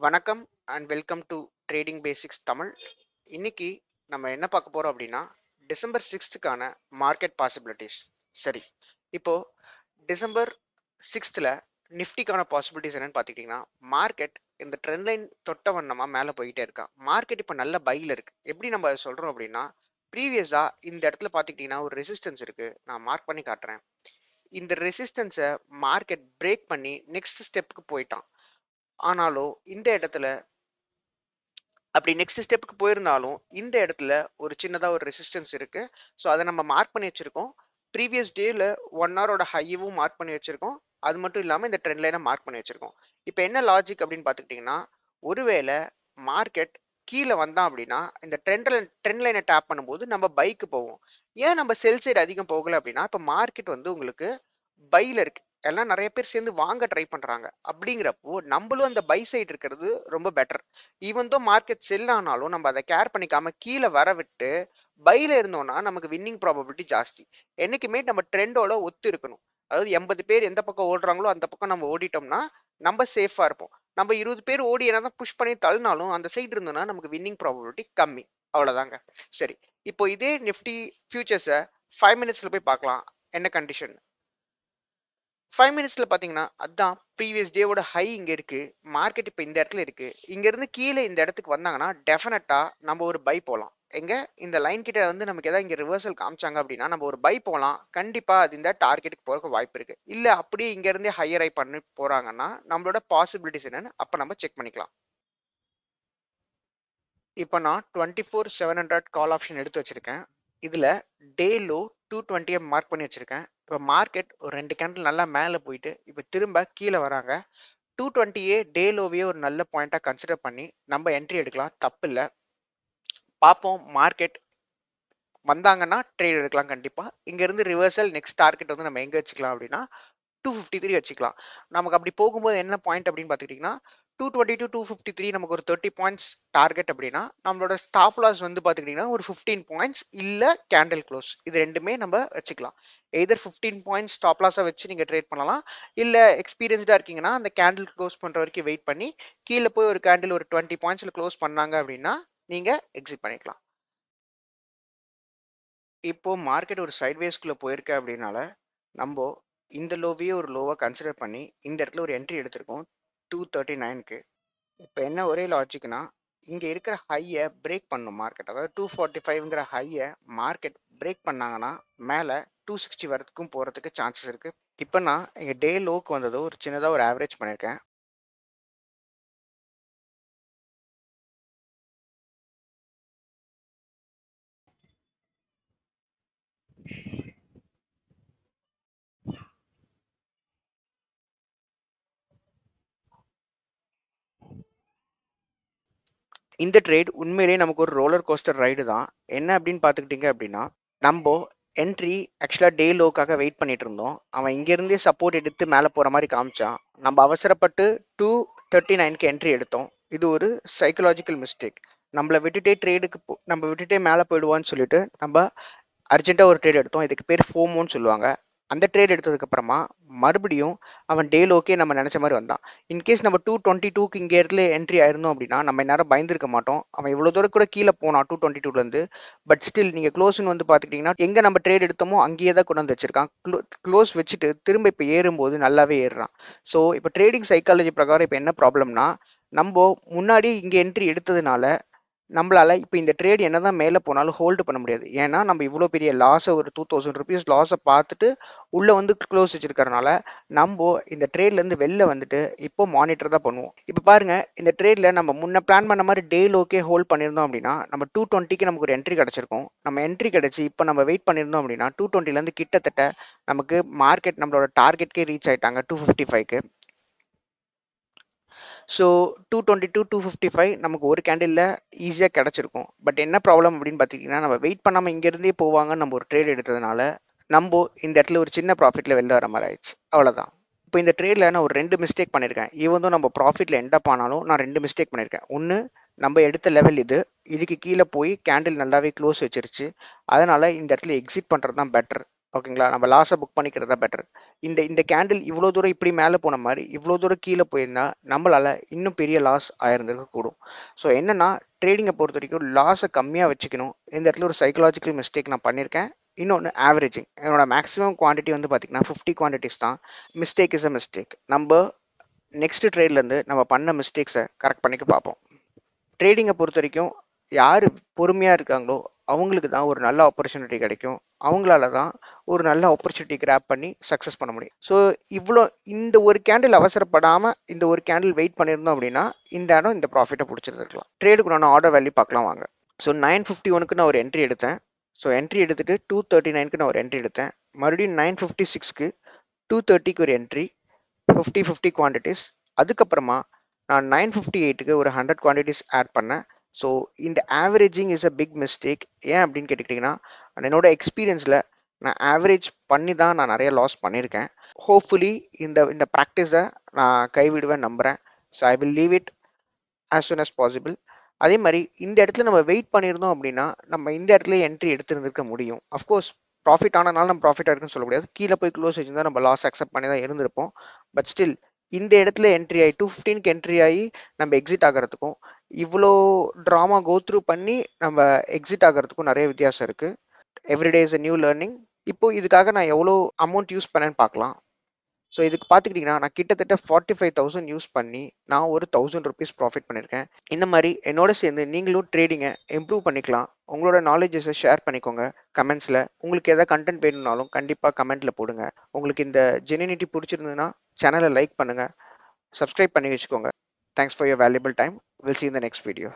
வணக்கம் and welcome to trading basics Tamil. இன்னைக்கு நம்ம என்ன பார்க்க போறோம் அப்படின்னா டிசம்பர் 6க்கான மார்க்கெட் பாசிபிலிட்டிஸ். சரி, இப்போ டிசம்பர் 6ல நிஃப்டிக்கான பாசிபிலிட்டிஸ் என்னன்னு பார்த்துக்கிட்டிங்கன்னா, மார்க்கெட் இந்த ட்ரெண்ட் லைன் தொட்ட வண்ணமா மேலே போயிட்டே இருக்கா. மார்க்கெட் இப்போ நல்ல பையில் இருக்கு. எப்படி நம்ம அதை சொல்றோம் அப்படின்னா, ப்ரீவியஸா இந்த இடத்துல பார்த்துக்கிட்டிங்கன்னா ஒரு ரெசிஸ்டன்ஸ் இருக்கு. நான் மார்க் பண்ணி காட்டுறேன். இந்த ரெசிஸ்டன்ஸை மார்க்கெட் பிரேக் பண்ணி நெக்ஸ்ட் ஸ்டெப்புக்கு போயிட்டான். ஆனாலும் இந்த இடத்துல அப்படி நெக்ஸ்ட் ஸ்டெப்புக்கு போயிருந்தாலும் இந்த இடத்துல ஒரு சின்னதாக ஒரு ரெசிஸ்டன்ஸ் இருக்கு. ஸோ அதை நம்ம மார்க் பண்ணி வச்சிருக்கோம். ப்ரீவியஸ் டேல 1 ஹவரோட ஹையவும் மார்க் பண்ணி வச்சிருக்கோம். அது மட்டும் இல்லாமல் இந்த ட்ரெண்ட் லைனை மார்க் பண்ணி வச்சிருக்கோம். இப்போ என்ன லாஜிக் அப்படின்னு பார்த்துக்கிட்டிங்கன்னா, ஒருவேளை மார்க்கெட் கீழே வந்தான் அப்படின்னா இந்த ட்ரெண்ட் லைனை டேப் பண்ணும்போது நம்ம பைக்கு போவோம். ஏன் நம்ம செல் சைடு அதிகம் போகல அப்படின்னா, இப்போ மார்க்கெட் வந்து உங்களுக்கு பையில் இருக்கு. எல்லாம் நிறைய பேர் சேர்ந்து வாங்க ட்ரை பண்றாங்க. அப்படிங்கிறப்போ நம்மளும் அந்த பை சைடு இருக்கிறது ரொம்ப பெட்டர். ஈவன் தோ மார்க்கெட் செல் ஆனாலும் நம்ம அதை கேர் பண்ணிக்காம கீழே வர விட்டு பைல இருந்தோம்னா நமக்கு வின்னிங் ப்ராபபிலிட்டி ஜாஸ்தி. என்னைக்குமே நம்ம ட்ரெண்டோட ஒத்து இருக்கணும். அதாவது 80 பேர் எந்த பக்கம் ஓடுறாங்களோ அந்த பக்கம் நம்ம ஓடிட்டோம்னா நம்ம சேஃபா இருப்போம். நம்ம 20 பேர் ஓடி என்னதான் புஷ் பண்ணி தள்ளினாலும் அந்த சைடு இருந்தோம்னா நமக்கு வின்னிங் ப்ராபபிலிட்டி கம்மி. அவ்வளவுதாங்க. சரி, இப்போ இதே நிஃப்டி ஃபியூச்சர்ஸை 5 மினிட்ஸ்ல போய் பார்க்கலாம் என்ன கண்டிஷன். 5 மினிட்ஸ்ல பாத்தீங்கன்னா அதான் ப்ரீவியஸ் டேவோட ஹை இங்க இருக்கு. மார்க்கெட் இப்போ இந்த இடத்துல இருக்கு. இங்க இருந்து கீழே இந்த இடத்துக்கு வந்தாங்கன்னா டெஃபினட்டா நம்ம ஒரு பை போகலாம். எங்க இந்த லைன் கிட்ட வந்து நமக்கு ஏதாவது இங்க ரிவர்சல் காமிச்சாங்க அப்படின்னா நம்ம ஒரு பை போகலாம். கண்டிப்பா அது இந்த டார்கெட்டுக்கு போறதுக்கு வாய்ப்பு இருக்கு. இல்ல அப்படியே இங்க இருந்தே ஹையர் ஐ பண்ணி போறாங்கன்னா நம்மளோட பாசிபிலிட்டிஸ் என்னன்னு அப்ப நம்ம செக் பண்ணிக்கலாம். இப்போ நான் 24,700 கால் ஆப்ஷன் எடுத்து வச்சிருக்கேன். இதுல டே லோ 220 மார்க் பண்ணி வச்சிருக்கேன். இப்போ மார்க்கெட் ஒரு 2 கேண்டில் நல்லா மேலே போயிட்டு இப்போ திரும்ப கீழே வராங்க. 220 டே லோவையே ஒரு நல்ல பாயிண்டா கன்சிடர் பண்ணி நம்ம என்ட்ரி எடுக்கலாம், தப்பு இல்லை. பார்ப்போம், மார்க்கெட் வந்தாங்கன்னா ட்ரேட் எடுக்கலாம் கண்டிப்பா. இங்க இருந்து ரிவர்சல் நெக்ஸ்ட் டார்கெட் வந்து நம்ம எங்க வச்சுக்கலாம் அப்படின்னா 253 வச்சுக்கலாம். நமக்கு அப்படி போகும்போது என்ன பாயிண்ட் அப்படின்னு பார்த்துக்கிட்டிங்கன்னா 220 to 253 நமக்கு ஒரு 30 பாயிண்ட்ஸ் டார்கெட் அப்படின்னா நம்மளோட ஸ்டாப் லாஸ் வந்து பார்த்துக்கிட்டிங்கன்னா ஒரு 15 பாயிண்ட்ஸ் இல்லை கேண்டில் க்ளோஸ், இது ரெண்டுமே நம்ம வச்சுக்கலாம். எதர் 15 பாயிண்ட்ஸ் ஸ்டாப் லாஸாக வச்சு நீங்கள் ட்ரேட் பண்ணலாம். இல்லை எக்ஸ்பீரியன்ஸ்டாக இருக்கீங்கன்னா அந்த கேண்டில் க்ளோஸ் பண்ணுற வரைக்கும் வெயிட் பண்ணி கீழே போய் ஒரு கேண்டில் ஒரு 20 பாயிண்ட்ஸில் க்ளோஸ் பண்ணாங்க அப்படின்னா நீங்கள் எக்ஸிட் பண்ணிக்கலாம். இப்போ மார்க்கெட் ஒரு சைட்வேஸ்குள்ளே போயிருக்கு அப்படின்னால நம்ம இந்த லோவையே ஒரு லோவாக கன்சிடர் பண்ணி இந்த இடத்துல ஒரு என்ட்ரி எடுத்திருக்கோம் 239க்கு. இப்போ என்ன ஒரே லாஜிக்னா இங்கே இருக்கிற ஹையை பிரேக் பண்ணும் மார்க்கெட். அதாவது 245ங்கிற ஹையை மார்க்கெட் பிரேக் பண்ணாங்கன்னா மேலே 260 வரைக்கும் போகிறதுக்கு சான்சஸ் இருக்குது. இப்போ நான் இங்கே டே லோக்கு வந்ததோ ஒரு சின்னதாக ஒரு ஆவரேஜ் பண்ணியிருக்கேன். இந்த ட்ரேட் உண்மையிலேயே நமக்கு ஒரு ரோலர் கோஸ்டர் ரைடு தான். என்ன அப்படின்னு பார்த்துக்கிட்டிங்க அப்படின்னா, நம்ம என்ட்ரி ஆக்சுவலாக டே லோக்காக வெயிட் பண்ணிட்டு இருந்தோம். அவன் இங்கேருந்தே சப்போர்ட் எடுத்து மேலே போகிற மாதிரி காமிச்சான். நம்ம அவசரப்பட்டு 239க்கு என்ட்ரி எடுத்தோம். இது ஒரு சைக்கலாஜிக்கல் மிஸ்டேக். நம்மளை விட்டுட்டே நம்ம விட்டுட்டே மேலே போயிடுவான்னு சொல்லிட்டு நம்ம அர்ஜென்ட்டாக ஒரு ட்ரேட் எடுத்தோம். இதுக்கு பேர் ஃபோமோன்னு சொல்லுவாங்க. அந்த ட்ரேட் எடுத்ததுக்கப்புறமா மறுபடியும் அவன் டே லோக்கே நம்ம நினச்ச மாதிரி வந்தான். இன்கேஸ் நம்ம 222க்கு இங்கே இடத்துல என்ட்ரி ஆயிருந்தோம் அப்படின்னா நம்ம நேரம் பயந்துருக்க மாட்டோம். அவன் இவ்வளோ தூரம் கூட கீழே போனான் 222லேருந்து. பட் ஸ்டில் நீங்கள் க்ளோஸ்ன்னு வந்து பார்த்துக்கிட்டிங்கன்னா எங்கே நம்ம ட்ரேட் எடுத்தோமோ அங்கேயே தான் கொண்டு வந்து வச்சிருக்கான். க்ளோஸ் வச்சுட்டு திரும்ப இப்போ ஏறும்போது நல்லாவே ஏறுறான். ஸோ இப்போ ட்ரேடிங் சைக்காலஜி பிரகாரம் இப்போ என்ன ப்ராப்ளம்னா, நம்ம முன்னாடி இங்கே என்ட்ரி எடுத்ததுனால நம்மளால இப்போ இந்த ட்ரேட் என்னதான் மேலே போனாலும் ஹோல்டு பண்ண முடியாது. ஏன்னா நம்ம இவ்வளோ பெரிய லாஸை ஒரு 2000 ருபீஸ் லாஸை பார்த்துட்டு உள்ளே வந்து க்ளோஸ் வச்சிருக்கறனால நம்ம இந்த ட்ரேட்லேருந்து வெளில வந்துட்டு இப்போ மானிட்டர் தான் பண்ணுவோம். இப்போ பாருங்க, இந்த ட்ரேட்ல நம்ம முன்ன பிளான் பண்ண மாதிரி டே லோக்கே ஹோல்ட் பண்ணியிருந்தோம் அப்படின்னா நம்ம 220க்கு நமக்கு ஒரு என்ட்ரி கிடச்சிருக்கும். நம்ம என்ட்ரி கிடச்சி இப்போ நம்ம வெயிட் பண்ணியிருந்தோம் அப்படின்னா 220லேருந்து கிட்டத்தட்ட நமக்கு மார்க்கெட் நம்மளோட டார்கெட்கே ரீச் ஆயிட்டாங்க 255க்கு. ஸோ 222 255 நமக்கு ஒரு கேண்டில்ல ஈஸியாக கிடச்சிருக்கும். பட் என்ன ப்ராப்ளம் அப்படின்னு பார்த்தீங்கன்னா, நம்ம வெயிட் பண்ணாமல் இங்கேருந்தே போவாங்கன்னு நம்ம ஒரு ட்ரேட் எடுத்ததுனால நம்ம இந்த இடத்துல ஒரு சின்ன ப்ராஃபிட்டில் வெளில வர மாதிரி ஆயிடுச்சு. அவ்வளோதான். இப்போ இந்த ட்ரேடில் நான் ஒரு 2 மிஸ்டேக் பண்ணியிருக்கேன். ஈவன் நம்ம ப்ராஃபிட்டில் எண்டப் ஆனாலும் நான் 2 மிஸ்டேக் பண்ணியிருக்கேன். ஒன்று, நம்ம எடுத்த லெவல் இதுக்கு கீழே போய் கேண்டில் நல்லாவே க்ளோஸ் வச்சிருச்சு. அதனால் இந்த இடத்துல எக்ஸிட் பண்ணுறது தான் பெட்டர். ஓகேங்களா? நம்ம லாஸை புக் பண்ணிக்கிறது தான் பெட்டர். இந்த இந்த கேண்டில் இவ்வளோ தூரம் இப்படி மேலே போன மாதிரி இவ்வளோ தூரம் கீழே போயிருந்தா நம்மளால் இன்னும் பெரிய லாஸ் ஆயிருந்திருக்க கூடும். ஸோ என்னன்னா, ட்ரேடிங்கை பொறுத்த வரைக்கும் லாஸை கம்மியாக வச்சுக்கணும். இந்த இடத்துல ஒரு சைக்கலாஜிக்கல் மிஸ்டேக் நான் பண்ணியிருக்கேன். இன்னொன்று ஆவரேஜிங். என்னோட மேக்ஸிமம் குவான்டிட்டி வந்து பார்த்தீங்கன்னா 50 குவான்டிட்டிஸ் தான். Mistake is a mistake. நம்ம நெக்ஸ்ட் ட்ரேட்லேருந்து நம்ம பண்ண மிஸ்டேக்ஸை கரெக்ட் பண்ணிக்க பார்ப்போம். ட்ரேடிங்கை பொறுத்த வரைக்கும் யார் பொறுமையாக இருக்காங்களோ அவங்களுக்கு தான் ஒரு நல்ல ஆப்பர்ச்சுனிட்டி கிடைக்கும். அவங்களால தான் ஒரு நல்ல ஆப்பர்ச்சுனிட்டி கிராப் பண்ணி சக்ஸஸ் பண்ண முடியும். ஸோ இவ்வளோ இந்த ஒரு கேண்டில் அவசரப்படாமல் இந்த ஒரு கேண்டில் வெயிட் பண்ணியிருந்தோம் அப்படின்னா இந்த இடம் இந்த ப்ராஃபிட்டை பிடிச்சிருந்துருக்கலாம். ட்ரேடுக்கு நான் ஆர்டர் வேல்யூ பார்க்கலாம் வாங்க. ஸோ 951க்கு நான் ஒரு என்ட்ரி எடுத்தேன். ஸோ என்ட்ரி எடுத்துட்டு 239க்கு நான் ஒரு என்ட்ரி எடுத்தேன். மறுபடியும் 956க்கு 230க்கு ஒரு என்ட்ரி, 50 குவான்டிட்டிஸ். அதுக்கப்புறமா நான் 958க்கு ஒரு 100 குவான்டிட்டிஸ் ஆட் பண்ணேன். ஸோ இந்த averaging is a big mistake. ஏன் அப்படின்னு கேட்டுக்கிட்டிங்கன்னா, என்னோட எக்ஸ்பீரியன்ஸில் நான் ஆவரேஜ் பண்ணி தான் நான் நிறைய லாஸ் பண்ணியிருக்கேன். ஹோப்ஃபுல்லி இந்த இந்த ப்ராக்டிஸை நான் கைவிடுவேன் நம்புகிறேன். So I will leave it as soon as possible. அதே மாதிரி இந்த இடத்துல நம்ம வெயிட் பண்ணியிருந்தோம் அப்படின்னா நம்ம இந்த இடத்துல என்ட்ரி எடுத்துருந்துருக்க முடியும். அஃப்கோர்ஸ் ப்ராஃபிட் ஆனனால நம்ம ப்ராஃபிட் ஆயிருக்குன்னு சொல்ல முடியாது. கீழே போய் க்ளோஸ் வச்சிருந்தா நம்ம லாஸ் அக்செப்ட் பண்ணி தான் இருந்திருப்போம். பட் ஸ்டில் இந்த இடத்துல என்ட்ரி ஆகி 215க்கு என்ட்ரி ஆகி நம்ம எக்ஸிட் ஆகிறதுக்கும் இவ்வளோ ட்ராமா கோ த்ரூ பண்ணி நம்ம எக்ஸிட் ஆகிறதுக்கும் நிறைய வித்தியாசம் இருக்குது. Everyday is a new learning. இப்போ இதுக்காக நான் எவ்வளோ அமௌண்ட் யூஸ் பண்ணேன்னு பார்க்கலாம். ஸோ இதுக்கு பார்த்துக்கிட்டிங்கன்னா நான் கிட்டத்தட்ட 45,000 யூஸ் பண்ணி நான் ஒரு 1000 ருபீஸ் ப்ராஃபிட் பண்ணியிருக்கேன். இந்த மாதிரி என்னோட சேர்ந்து நீங்களும் ட்ரேடிங்கை இம்ப்ரூவ் பண்ணிக்கலாம். உங்களோட நாலேஜஸை ஷேர் பண்ணிக்கோங்க கமெண்ட்ஸில். உங்களுக்கு எதாவது கண்டென்ட் வேணும்னாலும் கண்டிப்பாக கமெண்ட்டில் போடுங்க. உங்களுக்கு இந்த ஜெனினிட்டி பிடிச்சிருந்ததுன்னா சேனலை லைக் பண்ணுங்கள், சப்ஸ்கிரைப் பண்ணி வச்சுக்கோங்க. Thanks for your valuable time. Will see you in the next video.